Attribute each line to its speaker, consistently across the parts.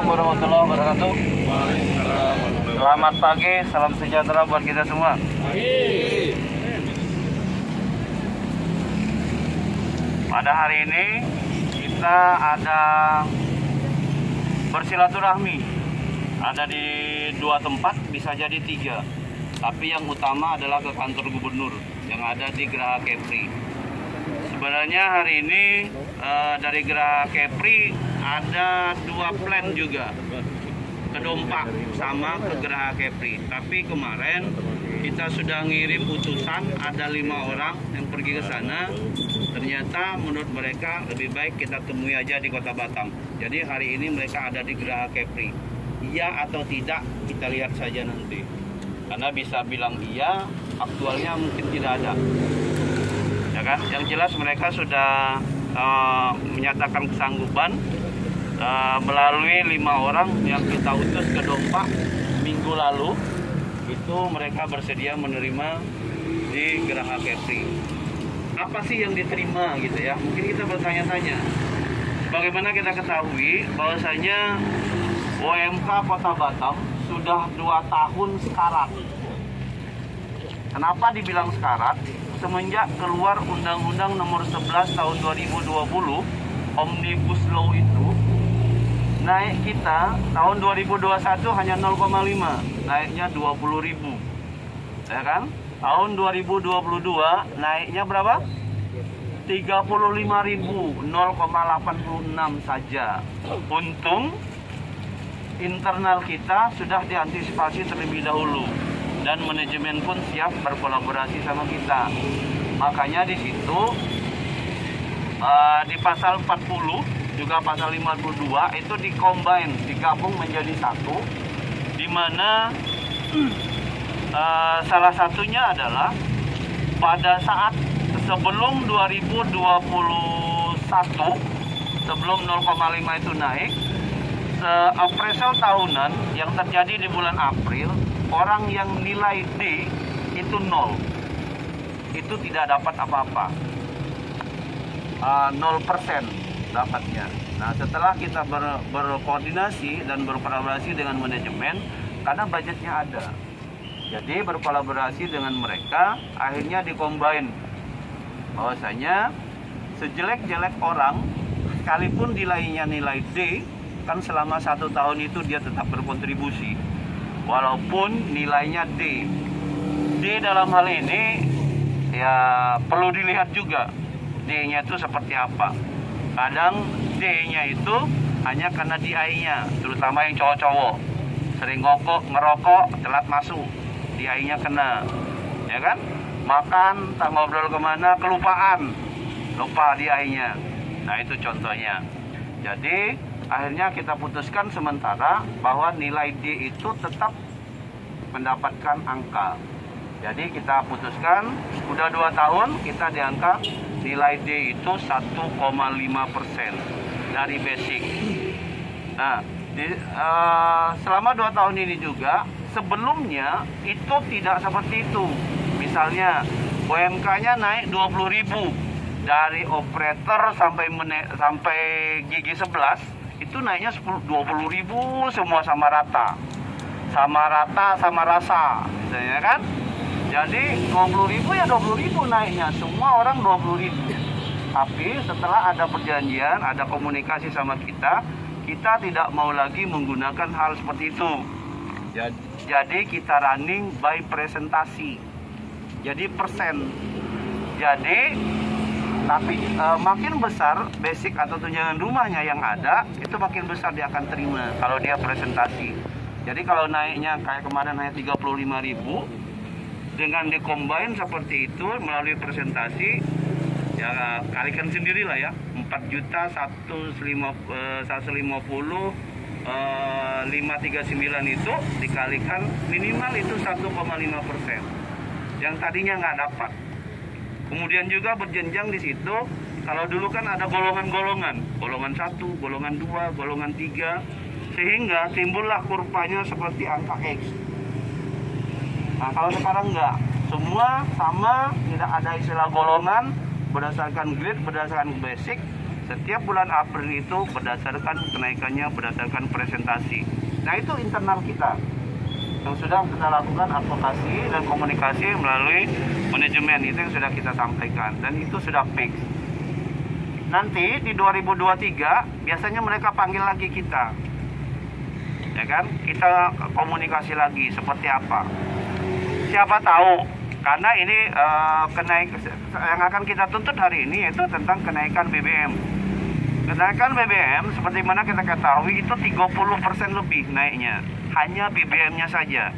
Speaker 1: warahmatullahi wabarakatuh. Selamat pagi, salam sejahtera buat kita semua. Pada hari ini kita ada bersilaturahmi. Ada di 2 tempat, bisa jadi 3. Tapi yang utama adalah ke kantor gubernur yang ada di Geraha Kepri. Sebenarnya hari ini dari Geraha Kepri ada 2 plan juga, ke Dompak sama ke Geraha Kepri. Tapi kemarin kita sudah ngirim utusan, ada 5 orang yang pergi ke sana. Ternyata menurut mereka lebih baik kita temui aja di Kota Batam. Jadi hari ini mereka ada di Geraha Kepri. Iya atau tidak kita lihat saja nanti. Karena bisa bilang iya, aktualnya mungkin tidak ada. Ya kan? Yang jelas mereka sudah menyatakan kesanggupan melalui 5 orang yang kita utus ke Dompak minggu lalu. Itu mereka bersedia menerima di Geraha Kepri. Apa sih yang diterima gitu ya? Mungkin kita bertanya-tanya. Bagaimana kita ketahui bahwasanya OMK Kota Batam sudah 2 tahun sekarat. Kenapa dibilang sekarat? Semenjak keluar Undang-Undang Nomor 11 Tahun 2020 Omnibus Law itu, naik kita tahun 2021 hanya 0,5, naiknya 20.000, ya kan? Tahun 2022 naiknya berapa? 35.000, 0,86 saja. Untung internal kita sudah diantisipasi terlebih dahulu dan manajemen pun siap berkolaborasi sama kita. Makanya di situ di pasal 40 juga pasal 52 itu dicombine, digabung menjadi satu, di mana salah satunya adalah pada saat sebelum 2021, sebelum 0,5 itu naik, appraisal tahunan yang terjadi di bulan April, orang yang nilai D itu 0, itu tidak dapat apa-apa, 0% dapatnya. Nah, setelah kita berkoordinasi dan berkolaborasi dengan manajemen, karena budgetnya ada, jadi berkolaborasi dengan mereka, akhirnya dicombine bahwasanya sejelek-jelek orang, sekalipun nilainya nilai D, kan selama 1 tahun itu dia tetap berkontribusi walaupun nilainya D. D dalam hal ini ya perlu dilihat juga D-nya itu seperti apa. Kadang D-nya itu hanya karena DI-nya, terutama yang cowok-cowok sering ngerokok, telat masuk, DI-nya kena, ya kan? Makan, tak ngobrol kemana, kelupaan, lupa DI-nya. Nah, itu contohnya. Jadi akhirnya kita putuskan sementara bahwa nilai D itu tetap mendapatkan angka. Jadi kita putuskan udah 2 tahun kita di angka nilai D itu 1,5% dari basic. Nah, selama 2 tahun ini juga sebelumnya itu tidak seperti itu. Misalnya UMK-nya naik 20.000 dari operator sampai gigi 11 itu naiknya 20.000 semua sama rata sama rasa, misalnya kan. Jadi 20.000 ya 20.000 naiknya, semua orang 20.000. Tapi setelah ada perjanjian, ada komunikasi sama kita tidak mau lagi menggunakan hal seperti itu. Jadi kita running by presentasi, jadi persen. Jadi tapi makin besar basic atau tunjangan rumahnya yang ada, itu makin besar dia akan terima kalau dia presentasi. Jadi kalau naiknya kayak kemarin hanya 35.000, dengan dikombin seperti itu melalui presentasi, ya kalikan sendirilah ya, 4.150.539 itu dikalikan minimal itu 1,5%. Yang tadinya nggak dapat. Kemudian juga berjenjang di situ. Kalau dulu kan ada golongan-golongan, golongan 1, golongan 2, golongan 3, sehingga timbullah kurvanya seperti angka X. Nah, kalau sekarang enggak, semua sama, tidak ada istilah golongan, berdasarkan grade, berdasarkan basic, Setiap bulan April itu berdasarkan kenaikannya berdasarkan presentasi. Nah, itu internal kita yang sudah kita lakukan advokasi dan komunikasi melalui manajemen, itu yang sudah kita sampaikan dan itu sudah fix. Nanti di 2023 biasanya mereka panggil lagi kita, ya kan? Kita komunikasi lagi seperti apa. Siapa tahu, karena ini yang akan kita tuntut hari ini yaitu tentang kenaikan BBM. Kenaikan BBM seperti mana kita ketahui itu 30% lebih naiknya. Hanya BBM-nya saja.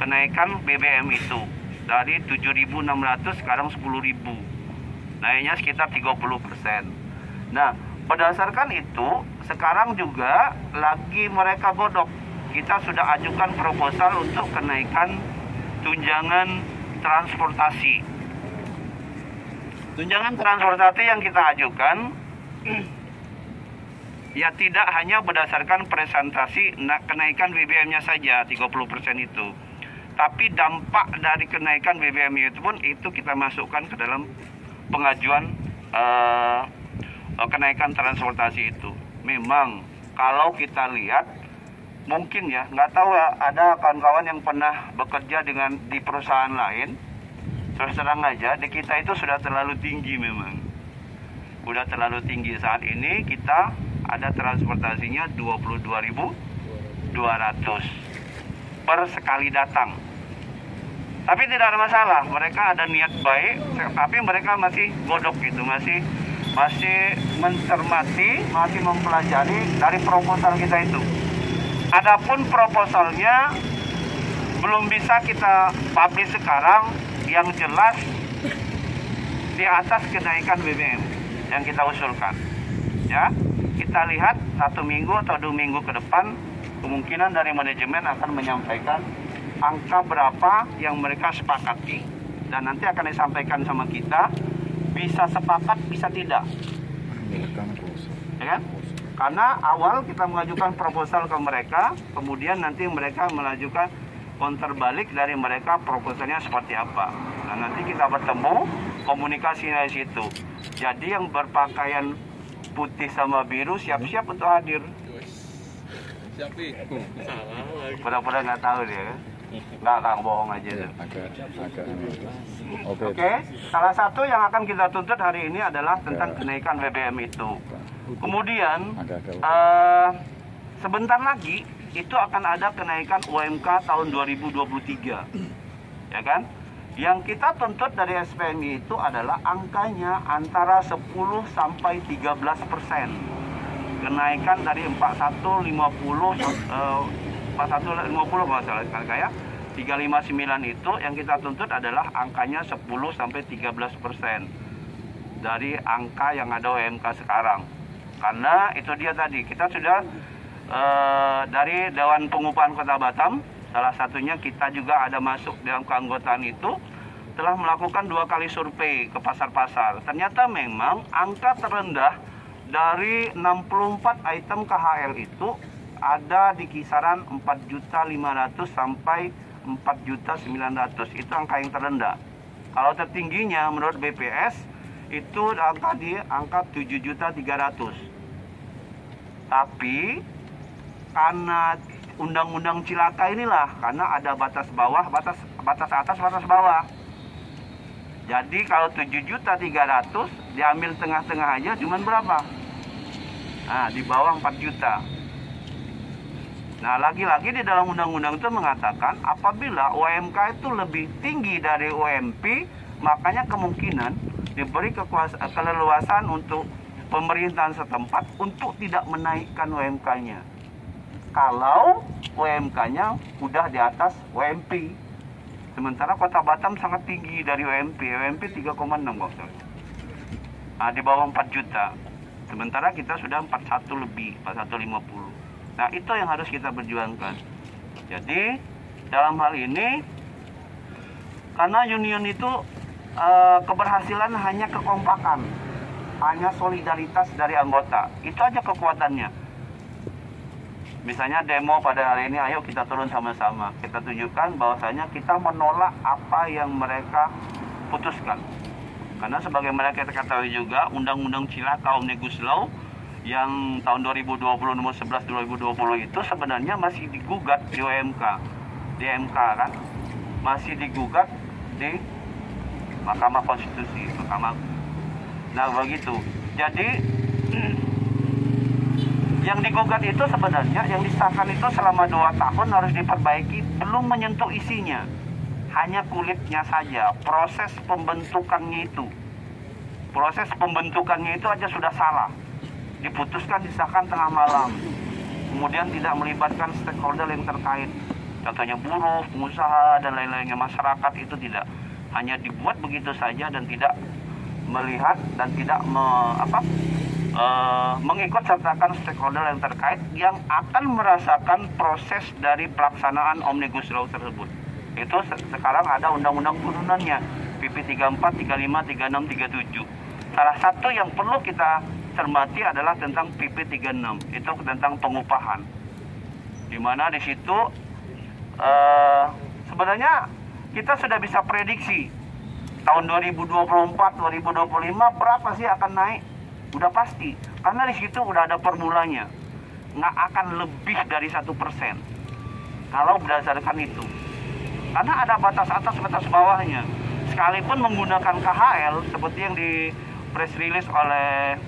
Speaker 1: Kenaikan BBM itu dari 7.600 sekarang 10.000. Naiknya sekitar 30%. Nah, berdasarkan itu sekarang juga lagi mereka godok. Kita sudah ajukan proposal untuk kenaikan tunjangan transportasi. Tunjangan transportasi yang kita ajukan ya tidak hanya berdasarkan presentasi kenaikan BBM-nya saja 30% itu. Tapi dampak dari kenaikan BBM itu pun itu kita masukkan ke dalam pengajuan kenaikan transportasi itu. Memang kalau kita lihat mungkin ya, nggak tahu ya, ada kawan-kawan yang pernah bekerja di perusahaan lain, terus terang aja di kita itu sudah terlalu tinggi memang. Udah terlalu tinggi. Saat ini kita ada transportasinya 22.200 per sekali datang. Tapi tidak ada masalah, mereka ada niat baik, tapi mereka masih godok gitu, masih mencermati, masih mempelajari dari proposal kita itu. Adapun proposalnya belum bisa kita publish sekarang, yang jelas di atas kenaikan BBM yang kita usulkan. Ya, kita lihat 1 minggu atau 2 minggu ke depan, kemungkinan dari manajemen akan menyampaikan angka berapa yang mereka sepakati, dan nanti akan disampaikan sama kita. Bisa sepakat, bisa tidak, ya kan? Karena awal kita mengajukan proposal ke mereka, kemudian nanti mereka mengajukan counter balik dari mereka proposalnya seperti apa. Nah, nanti kita bertemu, komunikasi dari situ. Jadi yang berpakaian putih sama biru siap-siap untuk hadir. Pura-pura nggak tahu dia. Nggak, Kang, bohong aja tuh. Oke. Salah satu yang akan kita tuntut hari ini adalah tentang kenaikan BBM itu. Kemudian sebentar lagi itu akan ada kenaikan UMK tahun 2023, ya kan? Yang kita tuntut dari SPMI itu adalah angkanya antara 10 sampai 13%. Kenaikan dari 4150 kalau salah kayak 359 itu yang kita tuntut adalah angkanya 10 sampai 13% dari angka yang ada UMK sekarang. Karena itu dia tadi, kita sudah dari Dewan Pengupahan Kota Batam, salah satunya kita juga ada masuk dalam keanggotaan itu, telah melakukan 2 kali survei ke pasar-pasar. Ternyata memang angka terendah dari 64 item KHL itu ada di kisaran 4.500.000 sampai 4.900.000. Itu angka yang terendah. Kalau tertingginya menurut BPS itu angka di angka 7.300.000. Tapi karena undang-undang cilaka inilah, karena ada batas bawah, batas atas, batas bawah. Jadi kalau 7.300.000 diambil tengah-tengah aja cuman berapa? Nah, di bawah 4 juta. Nah, lagi-lagi di dalam undang-undang itu mengatakan apabila UMK itu lebih tinggi dari UMP, makanya kemungkinan diberi keleluasan untuk pemerintahan setempat untuk tidak menaikkan UMK-nya. Kalau UMK-nya udah di atas UMP. Sementara Kota Batam sangat tinggi dari UMP. UMP 3,6 kok. Nah, di bawah 4 juta. Sementara kita sudah 41 lebih, 4150. Nah, itu yang harus kita perjuangkan. Jadi, dalam hal ini, karena union itu keberhasilan hanya kekompakan, hanya solidaritas dari anggota. Itu aja kekuatannya. Misalnya demo pada hari ini, ayo kita turun sama-sama. Kita tunjukkan bahwasanya kita menolak apa yang mereka putuskan. Karena sebagaimana kita ketahui juga, Undang-Undang Cilaka Omnibus Law yang tahun 2020 nomor 11 2020 itu sebenarnya masih digugat di OMK, di MK kan, masih digugat di Mahkamah Konstitusi, Nah begitu. Jadi yang digugat itu sebenarnya, yang disahkan itu selama 2 tahun harus diperbaiki, belum menyentuh isinya, hanya kulitnya saja. Proses pembentukannya itu aja sudah salah. Diputuskan, disahkan tengah malam, kemudian tidak melibatkan stakeholder yang terkait, contohnya buruh, pengusaha, dan lain-lainnya. Masyarakat itu tidak, hanya dibuat begitu saja dan tidak melihat dan tidak mengikut sertakan stakeholder yang terkait yang akan merasakan proses dari pelaksanaan Omnibus Law tersebut. Itu sekarang ada undang-undang turunannya, PP 34, 35, 36, 37. Salah satu yang perlu kita cermati adalah tentang PP 36, itu tentang pengupahan. Di mana di situ sebenarnya kita sudah bisa prediksi tahun 2024, 2025 berapa sih akan naik? Udah pasti, karena di situ udah ada formulanya. Nggak akan lebih dari 1% kalau berdasarkan itu. Karena ada batas atas, batas bawahnya. Sekalipun menggunakan KHL seperti yang di press release oleh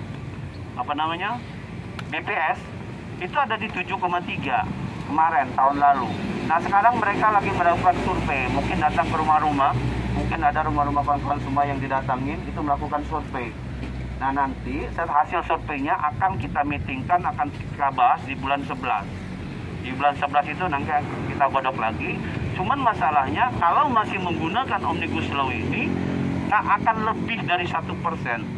Speaker 1: BPS, itu ada di 7,3 kemarin tahun lalu. Nah sekarang mereka lagi melakukan survei, mungkin datang ke rumah-rumah, mungkin ada rumah-rumah konsumen yang didatangin, itu melakukan survei. Nah nanti hasil surveinya akan kita meetingkan, akan kita bahas di bulan 11. Di bulan 11 itu nanti kita godok lagi. Cuman masalahnya kalau masih menggunakan Omnibus Law ini nggak akan lebih dari 1%.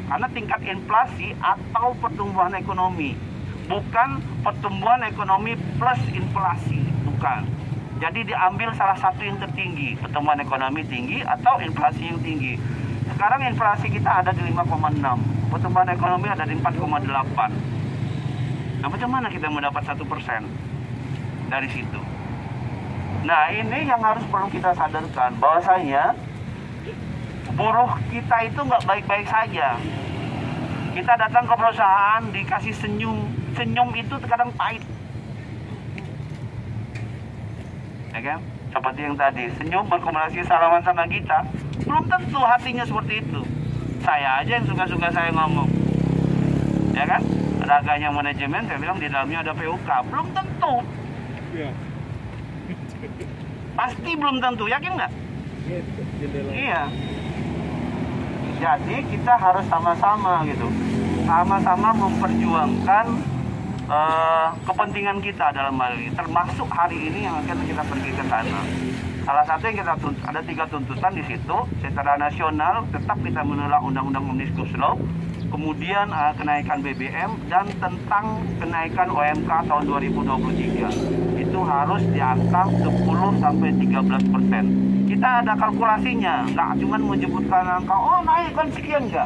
Speaker 1: Karena tingkat inflasi atau pertumbuhan ekonomi, bukan pertumbuhan ekonomi plus inflasi, bukan. Jadi diambil salah satu yang tertinggi, pertumbuhan ekonomi tinggi atau inflasi yang tinggi. Sekarang inflasi kita ada di 5,6, pertumbuhan ekonomi ada di 4,8. Nah bagaimana kita mendapat 1% dari situ? Nah ini yang harus perlu kita sadarkan, bahwasanya buruh kita itu nggak baik-baik saja. Kita datang ke perusahaan dikasih senyum itu terkadang pahit, ya kan? Seperti yang tadi, senyum berkomunikasi salaman sama kita, belum tentu hatinya seperti itu. Saya aja yang suka-suka saya ngomong, ya kan? Raganya manajemen, saya bilang di dalamnya ada PUK, belum tentu. Pasti belum tentu, yakin nggak? Iya. Jadi kita harus sama-sama gitu, sama-sama memperjuangkan kepentingan kita dalam hal ini, termasuk hari ini yang akan kita pergi ke sana. Salah satu yang kita ada 3 tuntutan di situ. Secara nasional tetap kita menolak Undang-Undang Omnibus Law, kemudian kenaikan BBM, dan tentang kenaikan OMK tahun 2023 itu harus di angka 10-13%. Kita ada kalkulasinya, nggak cuma menyebutkan angka oh naik kan sekian, enggak.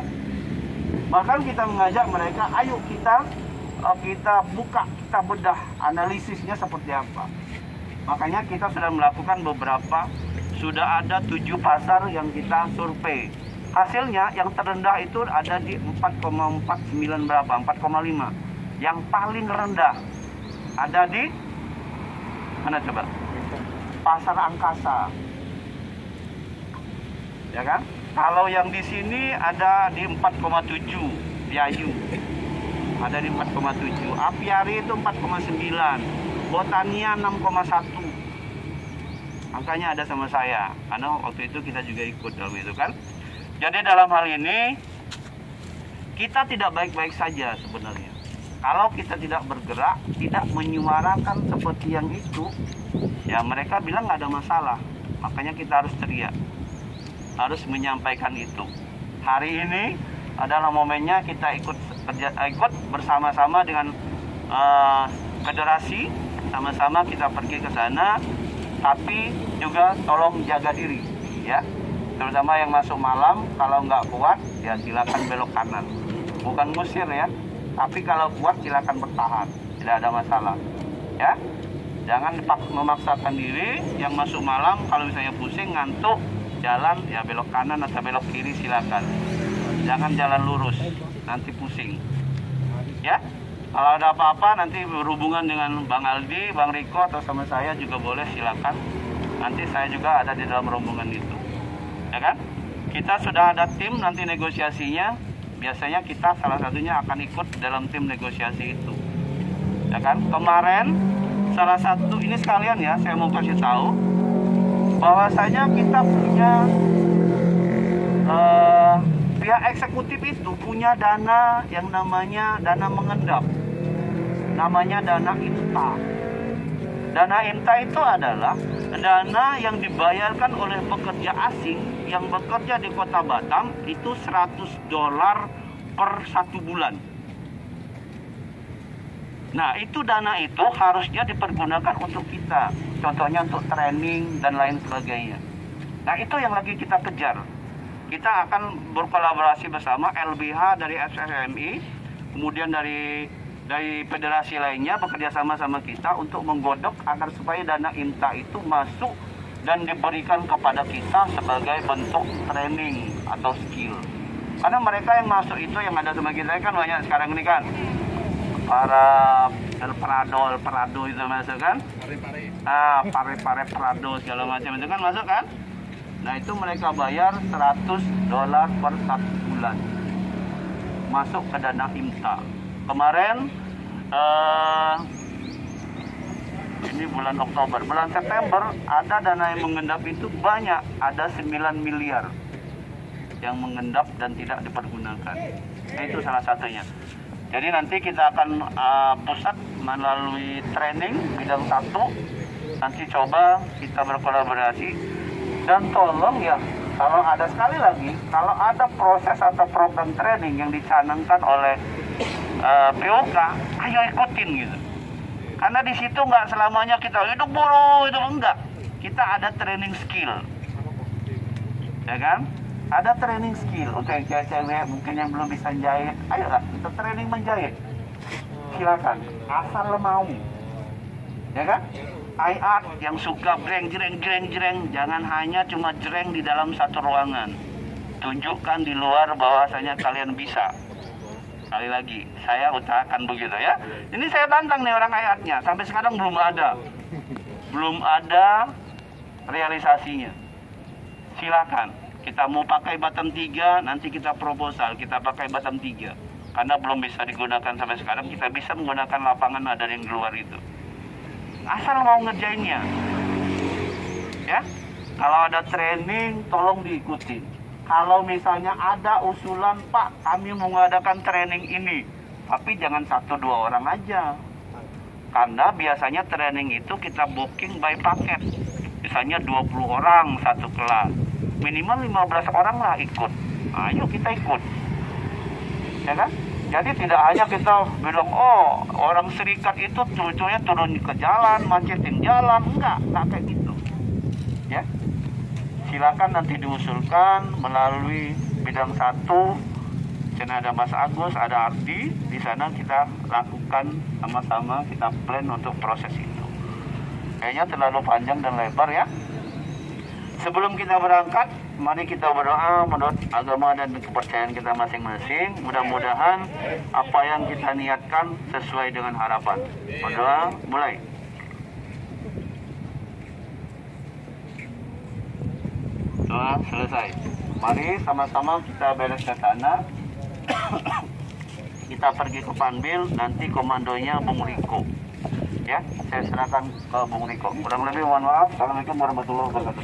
Speaker 1: Bahkan kita mengajak mereka, ayo kita buka, kita bedah analisisnya seperti apa. Makanya kita sudah melakukan sudah ada 7 pasar yang kita survei. Hasilnya yang terendah itu ada di 4,49 berapa, 4,5. Yang paling rendah ada di mana coba? Pasar Angkasa. Ya kan? Kalau yang di sini ada di 4,7, Piayu. Ada di 4,7. Apiari itu 4,9. Botania 6,1. Angkanya ada sama saya, karena waktu itu kita juga ikut dalam itu kan. Jadi dalam hal ini kita tidak baik-baik saja sebenarnya. Kalau kita tidak bergerak, tidak menyuarakan seperti yang itu, ya mereka bilang nggak ada masalah. Makanya kita harus teriak, harus menyampaikan itu. Hari ini adalah momennya kita ikut bersama-sama dengan federasi, sama-sama kita pergi ke sana. Tapi juga tolong jaga diri, ya. Terutama yang masuk malam, kalau nggak kuat, ya silakan belok kanan. Bukan ngusir ya, tapi kalau kuat silakan bertahan, tidak ada masalah, ya. Jangan memaksakan diri. Yang masuk malam, kalau misalnya pusing, ngantuk, jalan, ya belok kanan atau belok kiri silakan. jangan jalan lurus, nanti pusing. Ya, kalau ada apa-apa nanti berhubungan dengan Bang Aldi, Bang Riko atau sama saya juga boleh, silakan. Nanti saya juga ada di dalam rombongan itu, ya kan? Kita sudah ada tim nanti negosiasinya. Biasanya kita salah satunya akan ikut dalam tim negosiasi itu, ya kan? Kemarin salah satu ini sekalian ya, saya mau kasih tahu bahwasanya kita punya pihak eksekutif itu punya dana yang namanya dana mengendap, namanya dana INTA. Dana INTA itu adalah dana yang dibayarkan oleh pekerja asing yang bekerja di Kota Batam, itu $100 per 1 bulan. Nah, itu dana itu harusnya dipergunakan untuk kita, contohnya untuk training dan lain sebagainya. Nah, itu yang lagi kita kejar. Kita akan berkolaborasi bersama LBH dari SSMI, kemudian dari federasi lainnya bekerja sama kita untuk menggodok agar supaya dana INTA itu masuk dan diberikan kepada kita sebagai bentuk training atau skill. Karena mereka yang masuk itu yang ada sama kita kan banyak sekarang ini kan. Para Prado itu masuk kan? Pare Prado segala macam itu kan masuk kan? Nah, itu mereka bayar $100 per 1 bulan. Masuk ke dana INTA. Kemarin ini bulan Oktober, bulan September ada dana yang mengendap itu banyak, ada 9 miliar yang mengendap dan tidak dipergunakan. Itu salah satunya. Jadi nanti kita akan pusat melalui training bidang 1, nanti coba kita berkolaborasi dan tolong ya, kalau ada sekali lagi, kalau ada proses atau program training yang dicanangkan oleh POK, ayo ikutin gitu. Karena di situ nggak selamanya kita hidup buruh, itu enggak. Kita ada training skill, ya kan? Ada training skill untuk yang cewek-cewek mungkin yang belum bisa jahit, ayolah kita training menjahit. Silakan, asal lo mau, ya kan? Art yang suka jreng, jangan hanya cuma jreng di dalam satu ruangan. Tunjukkan di luar bahwasanya kalian bisa. Sekali lagi, saya usahakan begitu ya. Ini saya tantang nih orang ayatnya, sampai sekarang belum ada realisasinya. Silakan, kita mau pakai Batam 3, nanti kita proposal, kita pakai Batam 3. Karena belum bisa digunakan sampai sekarang, kita bisa menggunakan lapangan ada yang di luar itu. Asal mau ngerjainnya. Ya, kalau ada training, tolong diikuti. Kalau misalnya ada usulan, Pak, kami mengadakan training ini, tapi jangan 1-2 orang aja. Karena biasanya training itu kita booking by paket. Misalnya 20 orang satu kelas. Minimal 15 orang lah ikut. Ayo kita ikut. Ya kan? Jadi tidak hanya kita bilang, oh orang serikat itu cucunya turun ke jalan, macetin jalan. Enggak kayak gitu. Ya. Silakan nanti diusulkan melalui bidang 1, karena ada Mas Agus, ada Ardi, di sana kita lakukan sama-sama, kita plan untuk proses itu. Kayaknya terlalu panjang dan lebar ya. Sebelum kita berangkat, mari kita berdoa menurut agama dan kepercayaan kita masing-masing. Mudah-mudahan apa yang kita niatkan sesuai dengan harapan. Berdoa, mulai. Doa selesai. Mari sama-sama kita beres ke sana. Kita pergi ke Panbil, nanti komandonya Bung Riko. Ya, saya serahkan ke Bung Riko. Kurang lebih mohon maaf. Assalamualaikum warahmatullahi wabarakatuh.